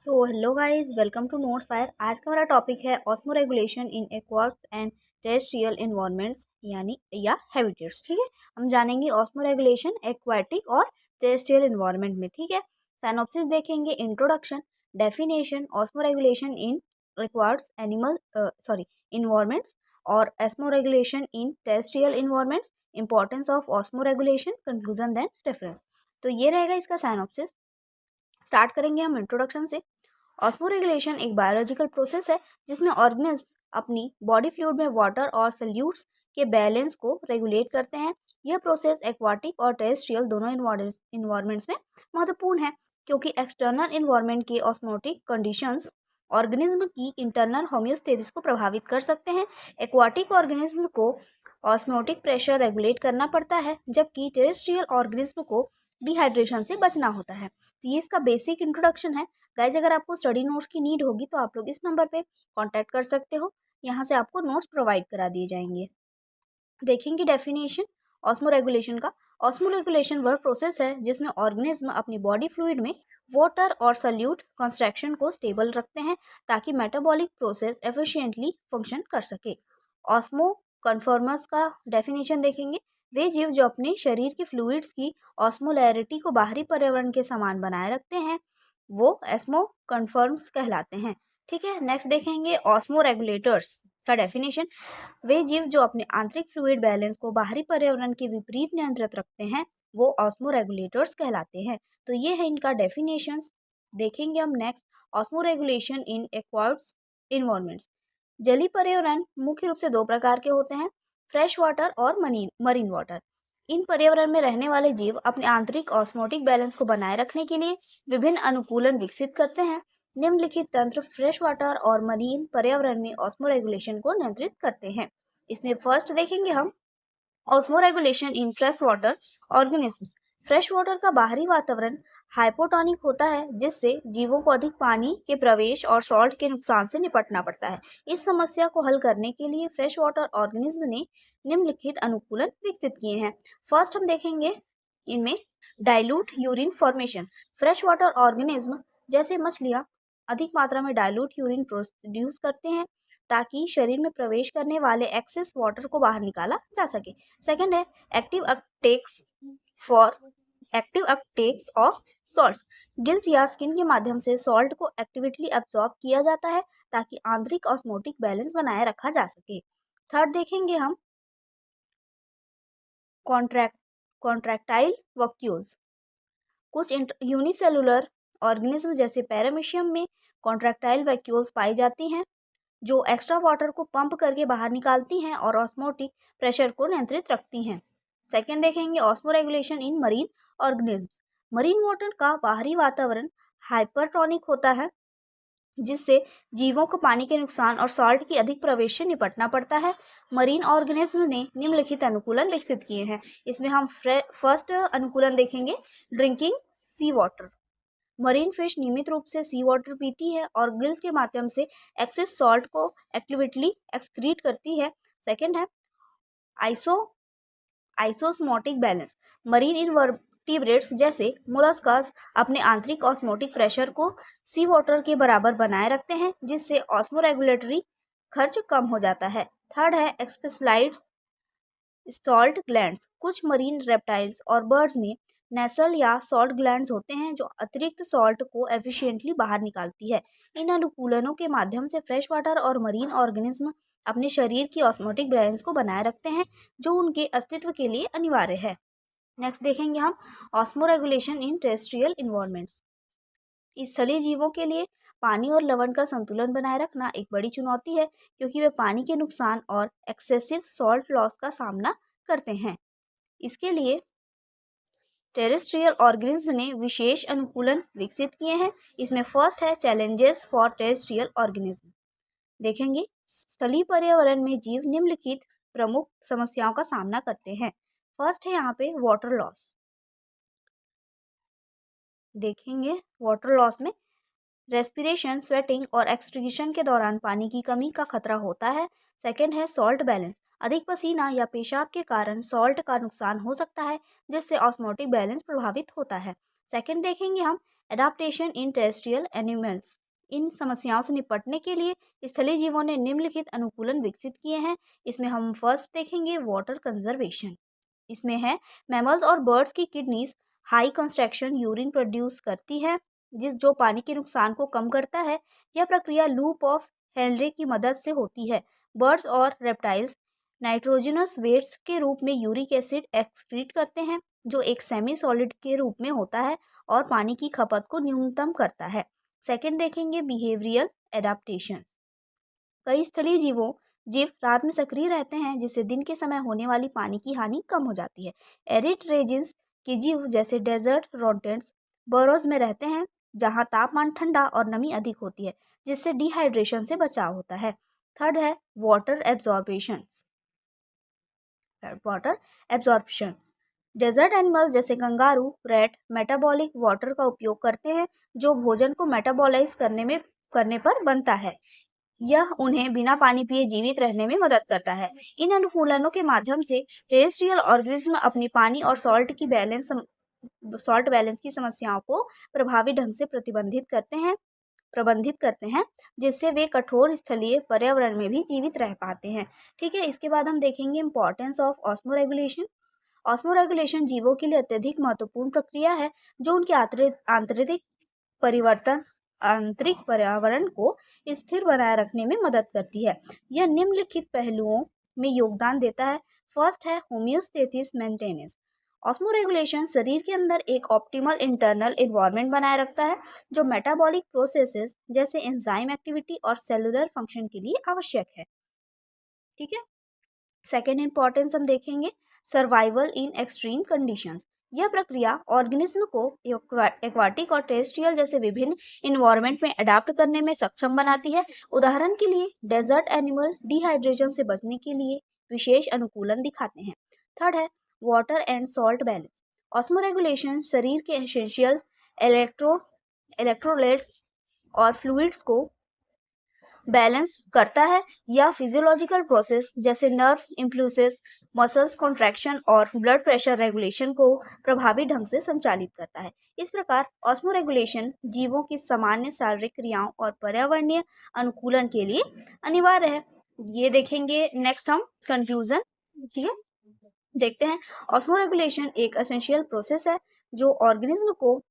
So hello guys, welcome to Notes Fire. आज का हमारा टॉपिक है osmoregulation in aqueous and terrestrial environments यानी या हैबिटेट्स। ठीक है, हम जानेंगे ऑस्मो रेगुलेशन एक्वाटिक और टेरेस्ट्रियल इन्वायरमेंट में। ठीक है, साइनॉप्सिस देखेंगे, introduction, definition, osmoregulation in aqueous animal environments और osmoregulation in terrestrial environments, importance of osmoregulation, conclusion then reference. तो ये रहेगा इसका साइनॉप्सिस। स्टार्ट करेंगे हम इंट्रोडक्शन से। ऑस्मोरेगुलेशन एक बायोलॉजिकल प्रोसेस है जिसमें ऑर्गेनिज्म अपनी बॉडी फ्लूइड में वाटर और सल्यूट्स के बैलेंस को रेगुलेट करते हैं। यह प्रोसेस एक्वाटिक और टेरेस्ट्रियल दोनों इन्वायरमेंट्स में महत्वपूर्ण है, क्योंकि एक्सटर्नल इन्वायरमेंट के ऑस्मोटिक कंडीशंस ऑर्गेनिज्म की इंटरनल होम्योस्टेसिस को प्रभावित कर सकते हैं। एक्वाटिक ऑर्गेनिज्म को ऑस्मोटिक प्रेशर रेगुलेट करना पड़ता है, जबकि टेरेस्ट्रियल ऑर्गेनिज्म को डिहाइड्रेशन से बचना होता है। तो ये इसका बेसिक इंट्रोडक्शन है। गाइज, अगर आपको स्टडी नोट्स की नीड होगी तो आप लोग इस नंबर पे कांटेक्ट कर सकते हो, यहाँ से आपको नोट्स प्रोवाइड करा दिए जाएंगे। देखेंगे डेफिनेशन ऑस्मो रेगुलेशन का। ऑस्मो रेगुलेशन वह प्रोसेस है जिसमें ऑर्गेनिज्म अपनी बॉडी फ्लूइड में वाटर और सल्यूट कंस्ट्रक्शन को स्टेबल रखते हैं ताकि मेटाबॉलिक प्रोसेस एफिशिएंटली फंक्शन कर सके। ऑस्मो कन्फर्मर्स का डेफिनेशन देखेंगे। वे जीव जो अपने शरीर के फ्लूइड्स की ऑस्मोलैरिटी को बाहरी पर्यावरण के समान बनाए रखते हैं वो एस्मो कन्फर्म्स कहलाते हैं। ठीक है, नेक्स्ट देखेंगे ऑस्मो रेगुलेटर्स का डेफिनेशन। वे जीव जो अपने आंतरिक फ्लूइड बैलेंस को बाहरी पर्यावरण के विपरीत नियंत्रित रखते हैं वो ऑस्मो रेगुलेटर्स कहलाते हैं। तो ये है इनका डेफिनेशंस। देखेंगे हम next osmo regulation in aqueous environments. जलीय पर्यावरण मुख्य रूप से दो प्रकार के होते हैं, फ्रेश वाटर और मरीन वाटर। इन पर्यावरण में रहने वाले जीव अपने आंतरिक ऑस्मोटिक बैलेंस को बनाए रखने के लिए विभिन्न अनुकूलन विकसित करते हैं। निम्नलिखित तंत्र फ्रेश वाटर और मरीन पर्यावरण में ऑस्मो रेगुलेशन को नियंत्रित करते हैं। इसमें फर्स्ट देखेंगे हम osmo regulation in fresh water organisms. Fresh water का बाहरी वातावरण हाइपोटोनिक होता है, जिससे जीवों को अधिक पानी के प्रवेश और सॉल्ट के नुकसान से निपटना पड़ता है। इस समस्या को हल करने के लिए फ्रेश वाटर ऑर्गेनिज्म ने निम्नलिखित अनुकूलन विकसित किए हैं। फर्स्ट हम देखेंगे इनमें dilute urine formation. Fresh water organism जैसे मछलियाँ अधिक मात्रा में डाइल्यूट यूरिन प्रोड्यूस करते हैं ताकि शरीर में प्रवेश करने वाले एक्सेस वाटर को बाहर निकाला जा सके। सेकंड है एक्टिव अपटेक्स ऑफ सॉल्ट्स। गिल्स या स्किन के माध्यम से सॉल्ट को एक्टिवली एब्जॉर्ब किया जाता है ताकि आंतरिक ऑस्मोटिक बैलेंस बनाए रखा जा सके। थर्ड देखेंगे हम कॉन्ट्रैक्टाइल वैक्यूल्स। कुछ यूनिसेलुलर ऑर्गेनिज्म जैसे पैरामीशियम में कॉन्ट्रैक्टाइल वैक्यूल्स पाई जाती हैं जो एक्स्ट्रा वाटर को पंप करके बाहर निकालती हैं और ऑस्मोटिक प्रेशर को नियंत्रित रखती हैं। सेकेंड देखेंगे osmo regulation in marine organisms. Marine water का बाहरी वातावरण हाइपरटोनिक होता है, जिससे जीवों को पानी के नुकसान और सॉल्ट की अधिक प्रवेश से निपटना पड़ता है। मरीन ऑर्गेनिज्म ने निम्नलिखित अनुकूलन विकसित किए हैं। इसमें हम फर्स्ट अनुकूलन देखेंगे ड्रिंकिंग सी वाटर। मरीन फिश नियमित रूप से सी वाटर पीती है और गिल्स के माध्यम से एक्सेस सॉल्ट को एक्टिवली एक्सक्रीट करती है। सेकेंड है आइसोस्मोटिक बैलेंस। मरीन इनवर्टिब्रेट्स जैसे मोलस्कस अपने आंतरिक ऑस्मोटिक प्रेशर को सी वाटर के बराबर बनाए रखते हैं, जिससे ऑस्मो रेगुलेटरी खर्च कम हो जाता है। थर्ड है एक्सपेशलाइज्ड सॉल्ट ग्लैंड्स। कुछ मरीन रेप्टाइल्स और बर्ड्स में नेसल या सॉल्ट ग्लैंड्स होते हैं जो अतिरिक्त सॉल्ट को एफिशिएंटली बाहर निकालती है। इन अनुकूलनों के माध्यम से फ्रेश वाटर और मरीन ऑर्गेनिज्म अपने शरीर की ऑस्मोटिक बैलेंस को बनाए रखते हैं, जो उनके अस्तित्व के लिए अनिवार्य है। नेक्स्ट देखेंगे हम osmo regulation in terrestrial environments. इस स्थलीय जीवों के लिए पानी और लवण का संतुलन बनाए रखना एक बड़ी चुनौती है, क्योंकि वे पानी के नुकसान और एक्सेसिव सॉल्ट लॉस का सामना करते हैं। इसके लिए टेरेस्ट्रियल ऑर्गेनिज्म ने विशेष अनुकूलन विकसित किए हैं। इसमें फर्स्ट है चैलेंजेस फॉर टेरेस्ट्रियल ऑर्गेनिज्म। देखेंगे स्थलीय पर्यावरण में जीव निम्नलिखित प्रमुख समस्याओं का सामना करते हैं। फर्स्ट है यहाँ पे वाटर लॉस। देखेंगे वाटर लॉस में रेस्पिरेशन, स्वेटिंग और एक्सक्रीशन के दौरान पानी की कमी का खतरा होता है। सेकेंड है सॉल्ट बैलेंस। अधिक पसीना या पेशाब के कारण सॉल्ट का नुकसान हो सकता है, जिससे ऑस्मोटिक बैलेंस प्रभावित होता है। सेकेंड देखेंगे हम एडाप्टेशन इन टेरेस्ट्रियल एनिमल्स। इन समस्याओं से निपटने के लिए स्थलीय जीवों ने निम्नलिखित अनुकूलन विकसित किए हैं। इसमें हम फर्स्ट देखेंगे वाटर कंजर्वेशन। इसमें है मैमल्स और बर्ड्स की kidneys high construction urine produce करती है जो पानी के नुकसान को कम करता है। यह प्रक्रिया लूप ऑफ हेनरी की मदद से होती है। बर्ड्स और रेप्टाइल्स नाइट्रोजनस वेट्स के रूप में यूरिक एसिड एक्सक्रीट करते हैं जो एक सेमी सॉलिड के रूप में होता है और पानी की खपत को न्यूनतम करता है। सेकंड देखेंगे बिहेवियरल एडाप्टेशन। कई स्थलीय जीव रात में सक्रिय रहते हैं जिससे दिन के समय होने वाली पानी की हानि कम हो जाती है। एरिड रीजन्स के जीव जैसे डेजर्ट रोडेंट्स बरोज में रहते हैं जहां तापमान ठंडा और नमी अधिक होती है जिससे डिहाइड्रेशन से बचाव होता है। थर्ड है वाटर एब्जॉर्बेशन। डेजर्ट एनिमल जैसे कंगारू रैट मेटाबॉलिक वाटर का उपयोग करते हैं जो भोजन को मेटाबॉलाइज करने पर बनता है। यह उन्हें बिना पानी पिए जीवित रहने में मदद करता है। इन अनुकूलनों के माध्यम से टेरेस्ट्रियल ऑर्गेनिज्म अपनी पानी और सॉल्ट बैलेंस की समस्याओं को प्रभावी ढंग से प्रबंधित करते हैं जिससे वे कठोर स्थलीय पर्यावरण में भी जीवित रह पाते हैं। ठीक है, इसके बाद हम देखेंगे इंपॉर्टेंस ऑफ ऑस्मोरेगुलेशन। ऑस्मोरेगुलेशन जीवों के लिए अत्यधिक महत्वपूर्ण प्रक्रिया है जो उनके आंतरिक पर्यावरण को स्थिर बनाए रखने में मदद करती है। यह निम्नलिखित पहलुओं में योगदान देता है। फर्स्ट है होम्योस्टेसिस मेंटेनेंस। ऑस्मोरेगुलेशन शरीर के अंदर एक ऑप्टिमल इंटरनल एनवायरनमेंट बनाए रखता है जो मेटाबॉलिक प्रोसेसेस जैसे एंजाइम एक्टिविटी और सेलुलर फंक्शन के लिए आवश्यक है। ठीक है, सेकेंड इंपॉर्टेंस हम देखेंगे सर्वाइवल इन एक्सट्रीम कंडीशंस। यह प्रक्रिया ऑर्गेनिज्म को एक्वाटिक और टेरेस्ट्रियल जैसे विभिन्न इन्वायरमेंट में अडाप्ट करने में सक्षम बनाती है। उदाहरण के लिए डेजर्ट एनिमल डिहाइड्रेशन से बचने के लिए विशेष अनुकूलन दिखाते हैं। थर्ड है water and salt balance. Osmoregulation शरीर के एसेंशियल इलेक्ट्रोलाइट्स और फ्लूइड्स को बैलेंस करता है। या फिजियोलॉजिकल प्रोसेस जैसे नर्व इम्पल्सेस, मसल्स कॉन्ट्रैक्शन और ब्लड प्रेशर रेगुलेशन को प्रभावी ढंग से संचालित करता है। इस प्रकार ऑस्मोरेगुलेशन जीवों की सामान्य शारीरिक क्रियाओं और पर्यावरणीय अनुकूलन के लिए अनिवार्य है। ये देखेंगे नेक्स्ट हम कंक्लूजन। ठीक है, देखते हैं ऑस्मोरेगुलेशन एक एसेंशियल प्रोसेस है जो ऑर्गेनिज्म को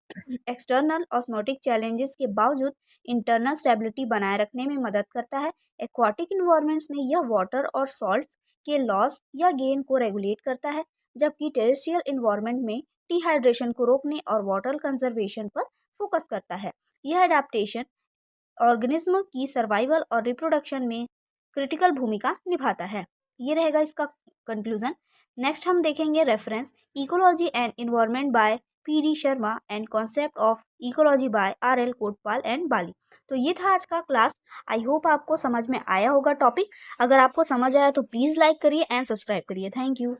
एक्सटर्नल ऑस्मोटिक चैलेंजेस के बावजूद इंटरनल स्टेबिलिटी बनाए रखने में मदद करता है। एक्वाटिक इन्वायरमेंट्स में यह वाटर और सॉल्ट्स के लॉस या गेन को रेगुलेट करता है जबकि टेरेस्ट्रियल इन्वायरमेंट में डिहाइड्रेशन को रोकने और वाटर कंजर्वेशन पर फोकस करता है। यह अडेप्टेशन ऑर्गेनिज्म की सर्वाइवल और रिप्रोडक्शन में क्रिटिकल भूमिका निभाता है। ये रहेगा इसका कंक्लूजन। नेक्स्ट हम देखेंगे reference ecology and environment by P D. Sharma and concept of ecology by R L. Kotpal and Bali. तो ये था आज का क्लास। आई होप आपको समझ में आया होगा टॉपिक। अगर आपको समझ आया तो प्लीज़ लाइक करिए एंड सब्सक्राइब करिए। Thank you.